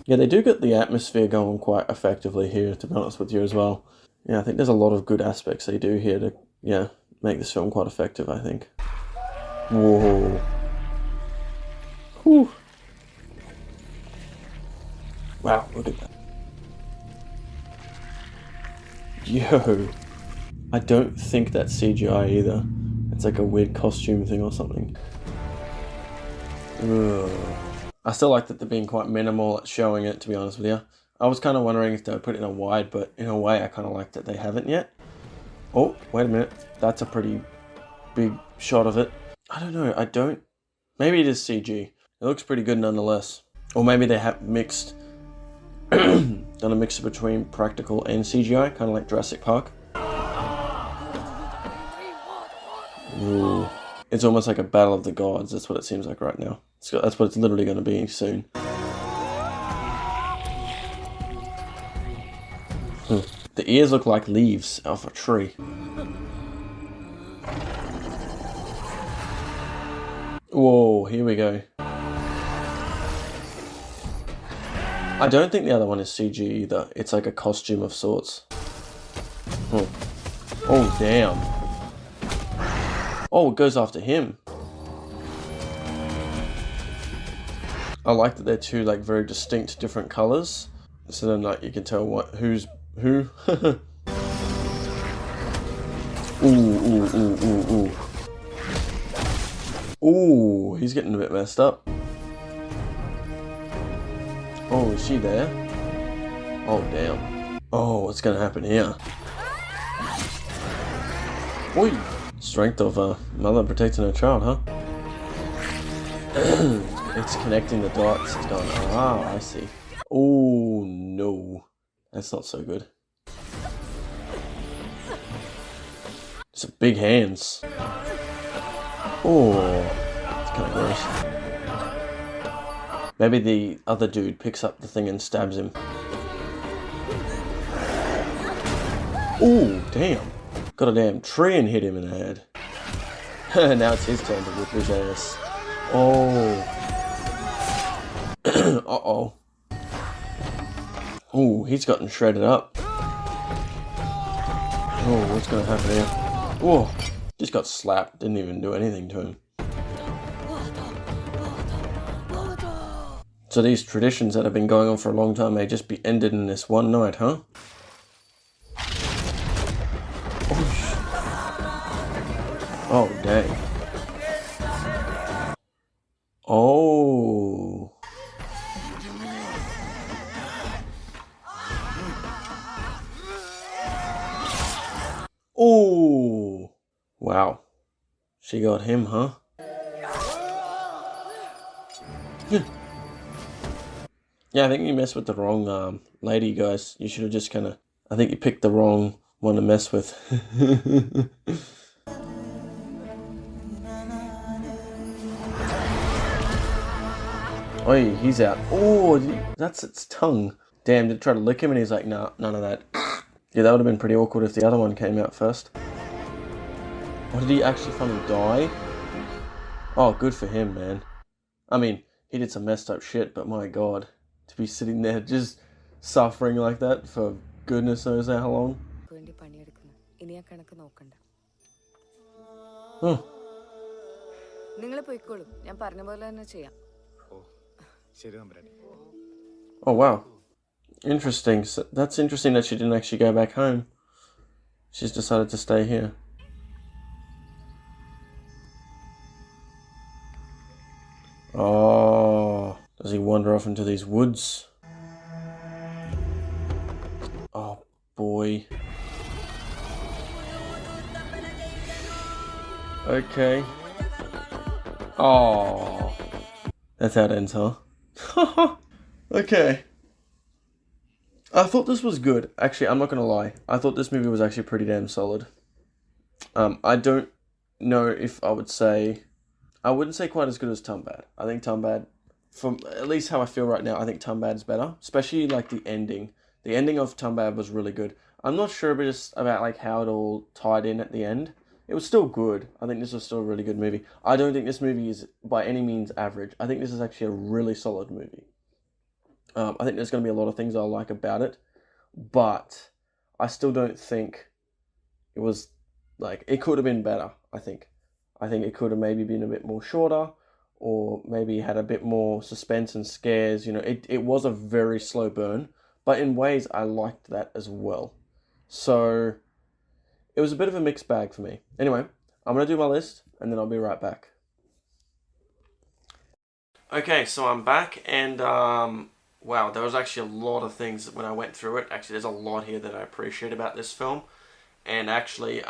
Yeah, they do get the atmosphere going quite effectively here, to be honest with you as well. Yeah, I think there's a lot of good aspects they do here to, yeah, make this film quite effective, I think. Whoa. Whew. Wow, look at that. Yo. I don't think that's CGI either. It's like a weird costume thing or something. Ugh. I still like that they're being quite minimal at showing it, to be honest with you. I was kind of wondering if they would put it in a wide, but in a way I kind of like that they haven't yet. Oh, wait a minute. That's a pretty big shot of it. I don't know. Maybe it is CG. It looks pretty good nonetheless. Or maybe they have mixed... done a mixture between practical and CGI, kind of like Jurassic Park. Ooh. It's almost like a battle of the gods. That's what it seems like right now. That's what it's literally going to be soon. The ears look like leaves off a tree. Whoa, here we go. I don't think the other one is CG either. It's like a costume of sorts. Oh, damn. Oh, it goes after him. I like that they're two like very distinct different colors. So then like you can tell who's who. Ooh. Ooh, he's getting a bit messed up. Oh, is she there? Oh, damn. Oh, what's gonna happen here? Oi! Strength of a mother protecting her child, huh? It's connecting the dots. It's going, ah, I see. Oh, no. That's not so good. Some big hands. Oh, it's kind of gross. Maybe the other dude picks up the thing and stabs him. Oh, damn. got a damn tree and hit him in the head. Now it's his turn to whip his ass. Oh. Uh-oh. Oh, he's gotten shredded up. Oh, what's going to happen here? Oh, just got slapped. Didn't even do anything to him. So these traditions that have been going on for a long time may just be ended in this one night, huh? Oh, dang. Oh. Oh. Wow. She got him, huh? Yeah, I think you messed with the wrong lady, guys. You should have just kind of... I think you picked the wrong one to mess with. Oh, he's out. Oh, that's its tongue. Damn, did it try to lick him and he's like, nah, none of that. Yeah, that would have been pretty awkward if the other one came out first. Or did he actually finally die? Oh, good for him, man. I mean, he did some messed up shit, but my god. To be sitting there just suffering like that for goodness knows how long. Oh. Oh wow. Interesting. So that's interesting that she didn't actually go back home. She's decided to stay here. Oh, does he wander off into these woods? Oh boy. Okay. Oh, that's how it ends, huh? Okay. I thought this was good. Actually, I'm not gonna lie. I thought this movie was actually pretty damn solid. I don't know if I would say... I wouldn't say quite as good as Tumbad. I think Tumbad, from at least how I feel right now, I think Tumbad is better. Especially like the ending. The ending of Tumbad was really good. I'm not sure about like how it all tied in at the end. It was still good. I think this was still a really good movie. I don't think this movie is by any means average. I think this is actually a really solid movie. I think there's going to be a lot of things I like about it. But I still don't think it was like... It could have been better, I think. I think it could have maybe been a bit more shorter. Or maybe had a bit more suspense and scares. You know, it was a very slow burn. But in ways, I liked that as well. So... It was a bit of a mixed bag for me. Anyway, I'm going to do my list, and then I'll be right back. Okay, so I'm back, and wow, there was actually a lot of things when I went through it. Actually, there's a lot here that I appreciate about this film. And actually,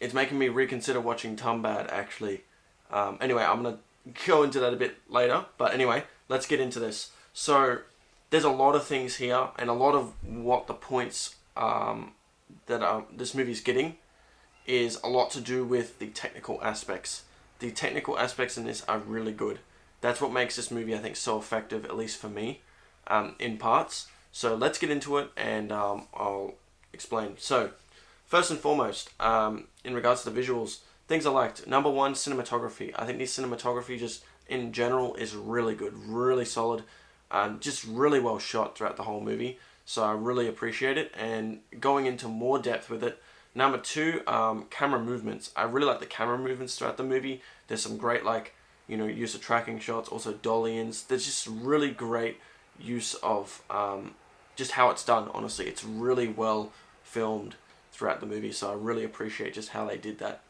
it's making me reconsider watching Tumbad, actually. Anyway, I'm going to go into that a bit later. But anyway, let's get into this. So, there's a lot of things here, and a lot of what the points... that this movie's getting is a lot to do with the technical aspects. The technical aspects in this are really good. That's what makes this movie, I think, so effective, at least for me, in parts. So let's get into it, and I'll explain. So, first and foremost, in regards to the visuals, things I liked. Number one, cinematography. I think the cinematography just, in general, is really good, really solid, just really well shot throughout the whole movie. So I really appreciate it, and going into more depth with it. Number two, camera movements. I really like the camera movements throughout the movie. There's some great, like, you know, use of tracking shots, also dolly-ins. There's just really great use of just how it's done, honestly. It's really well filmed throughout the movie, so I really appreciate just how they did that.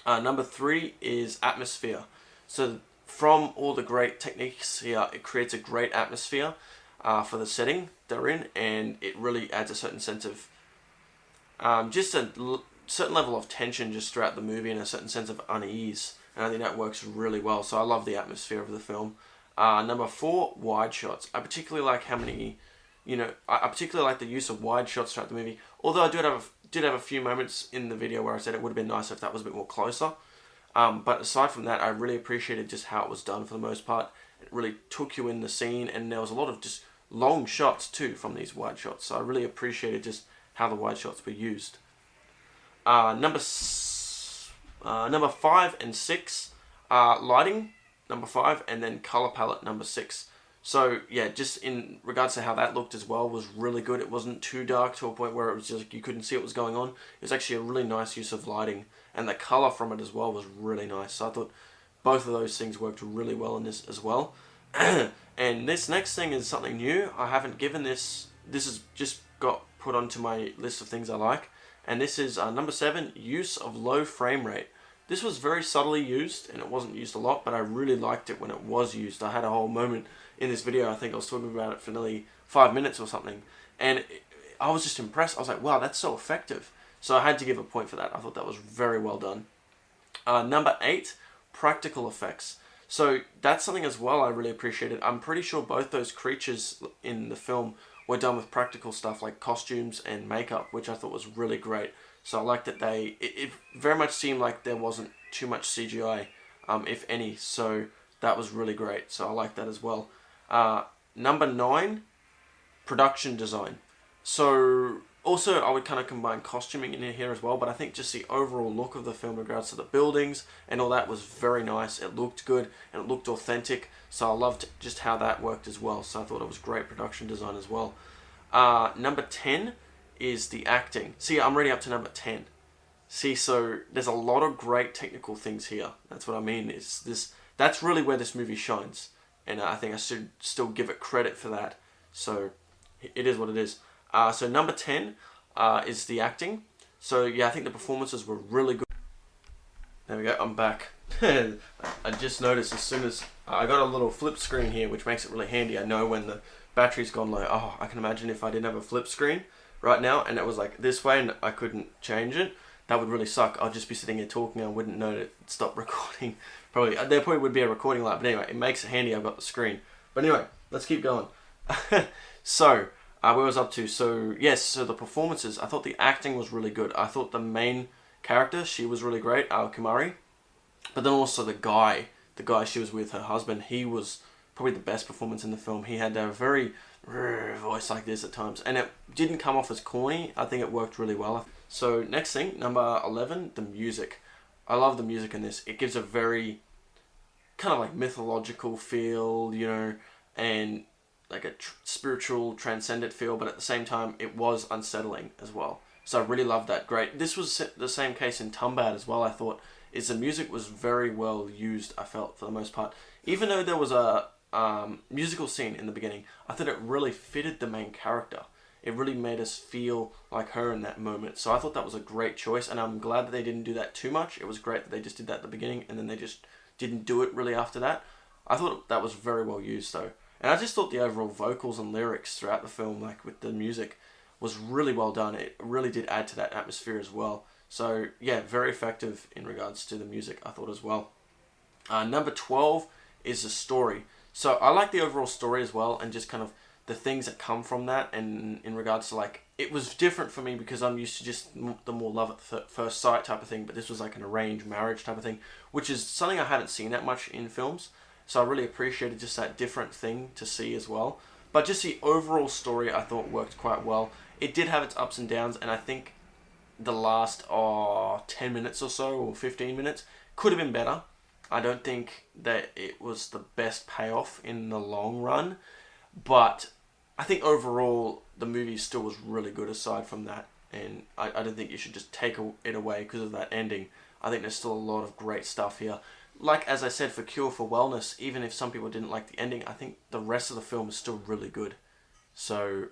Number three is atmosphere. So from all the great techniques here, it creates a great atmosphere for the setting they're in, and it really adds a certain sense of just a certain level of tension just throughout the movie, and a certain sense of unease, and I think that works really well. So I love the atmosphere of the film. Number four, wide shots. I particularly like how many, you know, I particularly like the use of wide shots throughout the movie, although I did have a few moments in the video where I said it would have been nice if that was a bit more closer. But aside from that, I really appreciated just how it was done for the most part. It really took you in the scene, and there was a lot of just long shots too from these wide shots, so I really appreciated just how the wide shots were used. Number 5 and 6 are lighting, number 5, and then color palette, number 6. So yeah, just in regards to how that looked as well, was really good. It wasn't too dark to a point where it was just like you couldn't see what was going on. It was actually a really nice use of lighting, and the color from it as well was really nice. So I thought both of those things worked really well in this as well. And this next thing is something new. I haven't given this. This has just got put onto my list of things I like, and this is number 7, use of low frame rate. This was very subtly used, and it wasn't used a lot, but I really liked it when it was used. I had a whole moment in this video. I think I was talking about it for nearly 5 minutes or something, and I was just impressed. I was like, wow, that's so effective. So I had to give a point for that. I thought that was very well done. Number 8, practical effects. So that's something as well I really appreciated. I'm pretty sure both those creatures in the film were done with practical stuff like costumes and makeup, which I thought was really great. So I liked that it very much seemed like there wasn't too much CGI, if any. So that was really great. So I like that as well. Number 9, production design. So also I would kind of combine costuming in here as well, but I think just the overall look of the film in regards to the buildings and all that was very nice. It looked good and it looked authentic. So I loved just how that worked as well. So I thought it was great production design as well. Number 10 is the acting. See, I'm already up to number 10. See, so there's a lot of great technical things here. That's what I mean. That's really where this movie shines. And I think I should still give it credit for that. So it is what it is. So number 10 is the acting. So yeah, I think the performances were really good. There we go, I'm back. I just noticed as soon as I got a little flip screen here, which makes it really handy. I know when the battery's gone low. Oh, I can imagine if I didn't have a flip screen right now and it was like this way and I couldn't change it, that would really suck. I'll just be sitting here talking, I wouldn't know to stop recording. There probably would be a recording light, but anyway, it makes it handy I've got the screen. But anyway, let's keep going. So, where was I up to? So, yes, so the performances, I thought the acting was really good. I thought the main character, she was really great, Kumari. But then also the guy she was with, her husband, he was probably the best performance in the film. He had a very voice like this at times, and it didn't come off as corny. I think it worked really well. So next thing, number 11, the music. I love the music in this. It gives a very kind of like mythological feel, you know, and like a spiritual, transcendent feel, but at the same time, it was unsettling as well. So I really loved that. Great. This was the same case in Tumbad as well, I thought. Is the music was very well used, I felt, for the most part. Even though there was a musical scene in the beginning, I thought it really fitted the main character. It really made us feel like her in that moment. So I thought that was a great choice, and I'm glad that they didn't do that too much. It was great that they just did that at the beginning, and then they just didn't do it really after that. I thought that was very well used, though. And I just thought the overall vocals and lyrics throughout the film, like with the music, was really well done. It really did add to that atmosphere as well. So yeah, very effective in regards to the music, I thought as well. Number 12 is the story. So I like the overall story as well, and just kind of the things that come from that, and in regards to like, it was different for me because I'm used to just the more love at first sight type of thing, but this was like an arranged marriage type of thing, which is something I haven't seen that much in films. So I really appreciated just that different thing to see as well. But just the overall story I thought worked quite well. It did have its ups and downs, and I think the last 10 minutes or so, or 15 minutes, could have been better. I don't think that it was the best payoff in the long run, but I think overall the movie still was really good aside from that, and I don't think you should just take it away because of that ending. I think there's still a lot of great stuff here. Like, as I said, for Cure for Wellness, even if some people didn't like the ending, I think the rest of the film is still really good. So,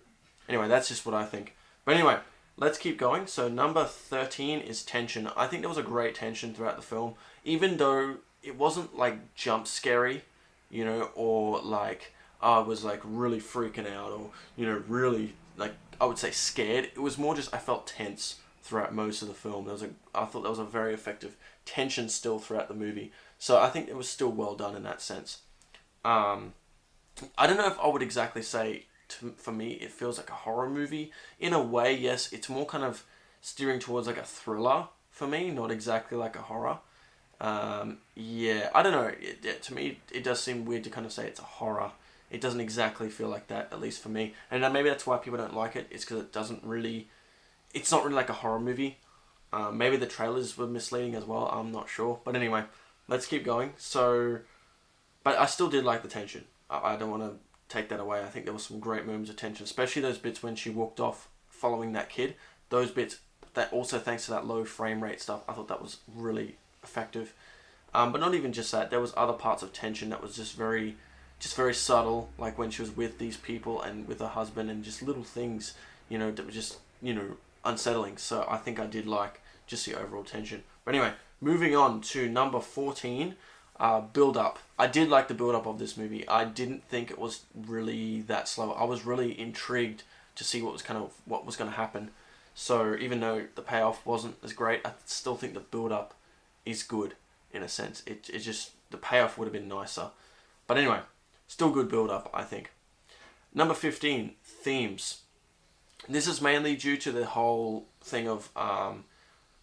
anyway, that's just what I think. But anyway, let's keep going. So, number 13 is tension. I think there was a great tension throughout the film, even though it wasn't, like, jump scary, you know, or, like, I was, like, really freaking out, or, you know, really, like, I would say scared. It was more just, I felt tense throughout most of the film. I thought there was a very effective tension still throughout the movie. So I think it was still well done in that sense. I don't know if I would exactly say, for me, it feels like a horror movie. In a way, yes, it's more kind of steering towards like a thriller for me, not exactly like a horror. Yeah, I don't know. To me, it does seem weird to kind of say it's a horror. It doesn't exactly feel like that, at least for me. And maybe that's why people don't like it. It's because it's not really like a horror movie. Maybe the trailers were misleading as well. I'm not sure. But anyway, let's keep going. So, but I still did like the tension. I don't want to take that away. I think there was some great moments of tension, especially those bits when she walked off following that kid. Those bits, that also thanks to that low frame rate stuff, I thought that was really effective. But not even just that. There was other parts of tension that was just very subtle, like when she was with these people and with her husband, and just little things, that were just, unsettling. So I think I did like just the overall tension. But anyway, moving on to number 14, build up. I did like the build up of this movie. I didn't think it was really that slow. I was really intrigued to see what was going to happen. So even though the payoff wasn't as great, I still think the build up is good in a sense. It just, the payoff would have been nicer. But anyway, still good build up, I think. Number 15, themes. This is mainly due to the whole thing of kind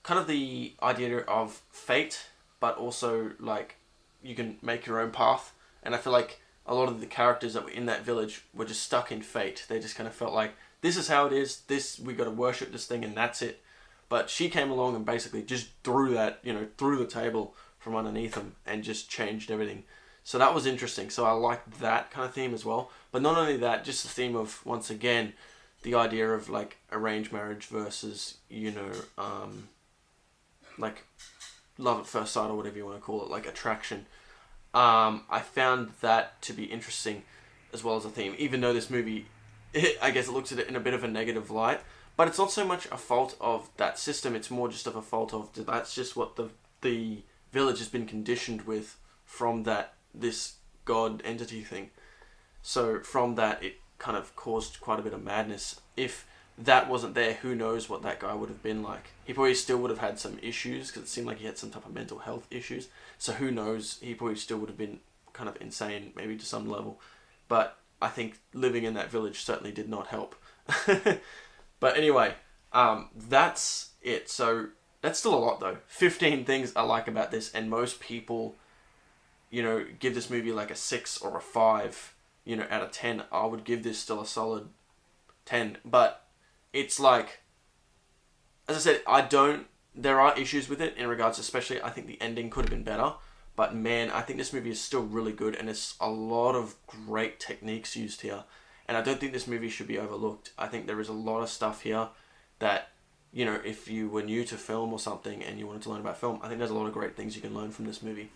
of the idea of fate, but also like you can make your own path. And I feel like a lot of the characters that were in that village were just stuck in fate. They just kind of felt like, this is how it is, we got to worship this thing and that's it. But she came along and basically just threw that, through the table from underneath them and just changed everything. So that was interesting. So I liked that kind of theme as well. But not only that, just the theme of, once again, the idea of like arranged marriage versus, like love at first sight or whatever you want to call it, like attraction. I found that to be interesting as well as a theme, even though this movie, I guess it looks at it in a bit of a negative light, but it's not so much a fault of that system, it's more just of a fault of that's just what the village has been conditioned with from this god entity thing. So from that, it kind of caused quite a bit of madness. If that wasn't there, who knows what that guy would have been like. He probably still would have had some issues, because it seemed like he had some type of mental health issues. So who knows, he probably still would have been kind of insane, maybe to some level. But I think living in that village certainly did not help. But anyway, that's it. So that's still a lot though. 15 things I like about this, and most people, give this movie like a 6 or a 5, out of 10. I would give this still a solid 10. But it's like, as I said, there are issues with it in regards, especially I think the ending could have been better. But man, I think this movie is still really good, and there's a lot of great techniques used here. And I don't think this movie should be overlooked. I think there is a lot of stuff here that, if you were new to film or something and you wanted to learn about film, I think there's a lot of great things you can learn from this movie.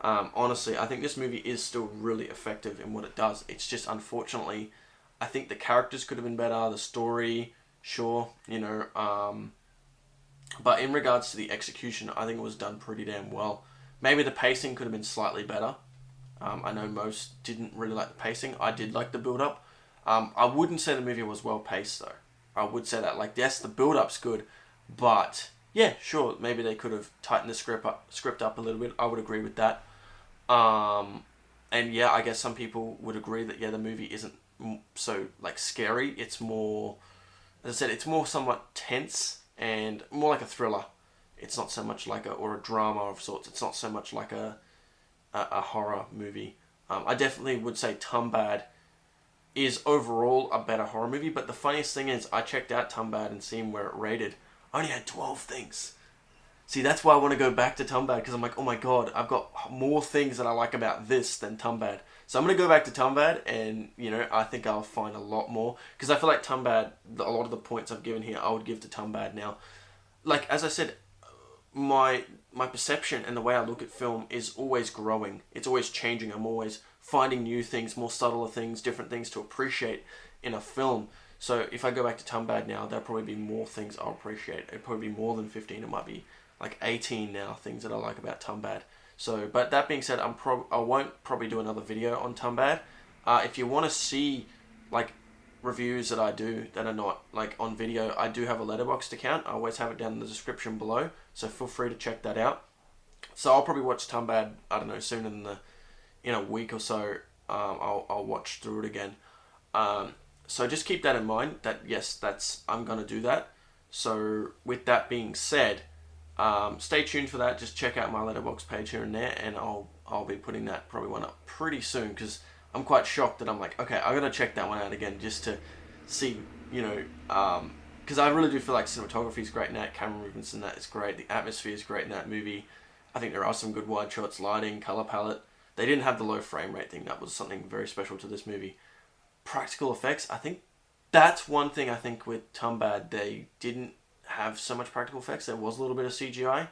Honestly, I think this movie is still really effective in what it does. It's just, unfortunately, I think the characters could have been better, the story, sure, but in regards to the execution, I think it was done pretty damn well. Maybe the pacing could have been slightly better. I know most didn't really like the pacing. I did like the build-up. I wouldn't say the movie was well paced though. I would say that. Like, yes, the build-up's good, but yeah, sure, maybe they could have tightened the script up a little bit. I would agree with that. And yeah, I guess some people would agree that the movie isn't so like scary. It's more, as I said, it's more somewhat tense and more like a thriller. It's not so much like a drama of sorts. It's not so much like a horror movie. I definitely would say Tumbad is overall a better horror movie, but the funniest thing is I checked out Tumbad and seen where it rated. I only had 12 things. See, that's why I want to go back to Tumbad, because I'm like, oh my god, I've got more things that I like about this than Tumbad. So I'm going to go back to Tumbad, and, I think I'll find a lot more, because I feel like Tumbad, a lot of the points I've given here, I would give to Tumbad now. Like, as I said, my perception and the way I look at film is always growing. It's always changing. I'm always finding new things, more subtler things, different things to appreciate in a film. So if I go back to Tumbad now, there'll probably be more things I'll appreciate. It'll probably be more than 15. It might be like 18 now, things that I like about Tumbad. So, but that being said, I won't probably do another video on Tumbad. If you want to see like reviews that I do that are not like on video, I do have a Letterboxd account. I always have it down in the description below, so feel free to check that out. So I'll probably watch Tumbad, I don't know, soon in a week or so. I'll watch through it again. So just keep that in mind, that yes, I'm gonna do that. So with that being said, stay tuned for that. Just check out my Letterboxd page here and there, and I'll be putting that probably one up pretty soon, because I'm quite shocked that I'm like, okay, I gotta check that one out again just to see, because I really do feel like cinematography is great in that, camera movements in that is great, the atmosphere is great in that movie. I think there are some good wide shots, lighting, color palette. They didn't have the low frame rate thing. That was something very special to this movie. Practical effects, I think that's one thing I think with Tumbad, they didn't have so much practical effects. There was a little bit of CGI,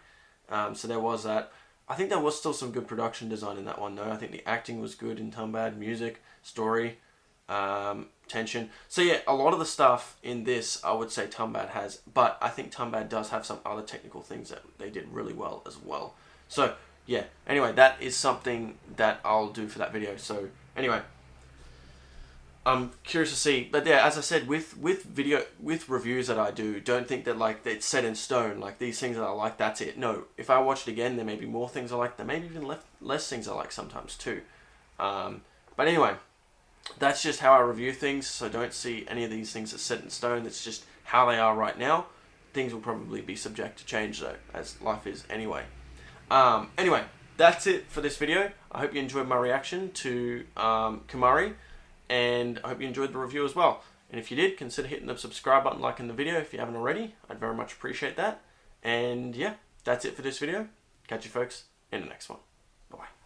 so there was that. I think there was still some good production design in that one though. I think the acting was good in Tumbad, music, story, tension. So yeah, a lot of the stuff in this I would say Tumbad has, but I think Tumbad does have some other technical things that they did really well as well. So yeah, anyway, that is something that I'll do for that video. So anyway, I'm curious to see, but yeah, as I said, with reviews that I do, don't think that like it's set in stone, like these things that I like, that's it. No, if I watch it again, there may be more things I like, there may be even less things I like sometimes too. But anyway, that's just how I review things, so don't see any of these things as set in stone. It's just how they are right now. Things will probably be subject to change though, as life is anyway. Anyway, that's it for this video. I hope you enjoyed my reaction to Kumari, and I hope you enjoyed the review as well. And if you did, consider hitting the subscribe button, liking the video if you haven't already. I'd very much appreciate that. And yeah, that's it for this video. Catch you folks in the next one. Bye-bye.